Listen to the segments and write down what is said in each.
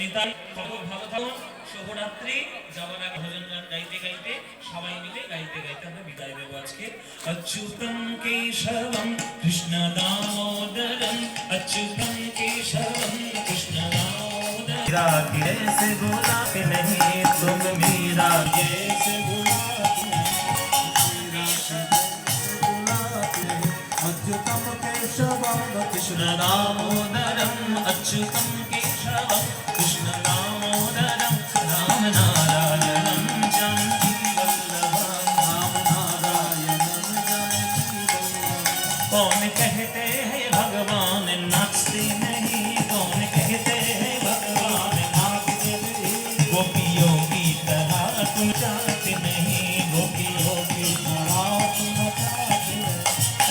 নিতাই খুব ভালো থাকুন। শুভরাত্রি। যাওয়ার আগে ভজন গান গাইতে গাইতে সবাই মিলে গাইতে গাইতে আমরা বিদায় দেবো আজকে। অচ্যুতম কেশবম কৃষ্ণ দামোদরম, অচ্যুতম কেশবম কৃষ্ণ দামোদরম। मीरा कैसे बुलाते नहीं तुम, मीरा कैसे बुलाते अच्युतम केशवम कृष्ण दामोदरम, अच्युतम केशवम कृष्ण दामोदरम। राम नारायणं जानकी वल्लभं, राम नारायणं जानकी वल्लभं। कौन कहते हैं भगवान नाचते नहीं, कौन कहते हैं भगवान नाचते नहीं। गोपियों की तरह तुम चाहते नहीं, गोपियों की तरह तुम चाहते नहीं।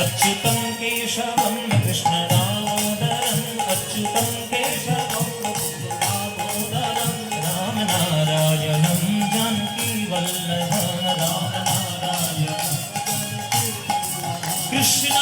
अच्युतम केशवम कृष्ण दामोदरम, अच्युतम केशवम कृष्ण दामोदरम। राम नारायणं जानकी वल्लभं, राम नारायणं कृष्ण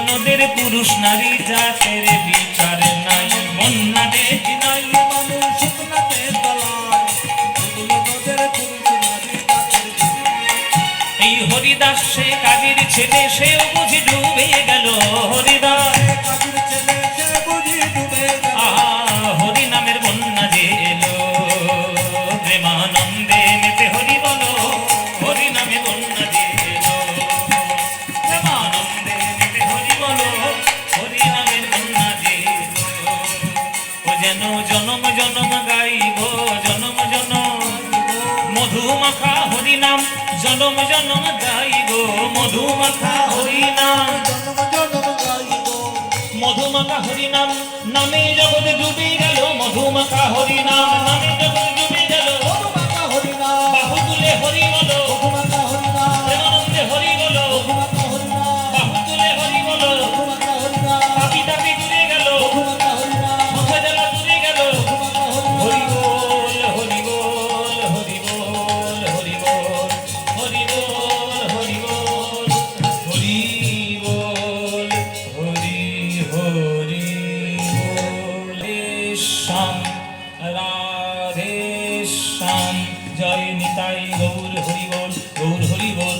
নদের পুরুষ নারী জাতের বিচার নাই, বন্যা দেখি নাই মানুষ শুকনাতে তলায়, নদের পুরুষ নারী জাতের। এই হরিদাস সে কাজীর ছেলে, সেও বুঝি ডুবে গেল। হরিদাস কাজীর ছেলে, সে বুঝি ডুবে গেল। হরি নামের বন্যা যে এলো, প্রেমানন্দে মেতে হরি বলো, হরি নামে বন্যা যে এলো। প্রেমানন্দে মেতে হরি বলো, হরি নামের বন্যা যে এলো। ও যেন জনম জনম গাইব, জনম জনম মধুমাখা হরি নাম, জনম জনম গাইব মধুমাখা হরি নাম, জনম জনম গাইব মধুমাখা হরি নাম। নামে জগৎ ডুবে গেল, মধুমাখা হরি নাম, নামে জগৎ ডুবে গেল। মধুমাখা হরি নাম, বাহু তুলে হরি বলো, মধুমাখা হরি নাম, প্রেমানন্দে হরি বলো, মধুমাখা হরি নাম, বাহু তুলে হরি বলো, মধুমাখা হরি নাম। তাপি তাপি দূরে গেল, মধুমাখা হরি নাম, মুখে জ্বালা দূরে গেল, মধুমাখা হরি বল, হরি বল, হরি বল, হরি বল, হরি বল, হরি বল, হরি বল, হরি হরি বল। শ্যাম রাধে শ্যাম, জয় নিতাই গৌর হরি বল, গৌর হরি বল।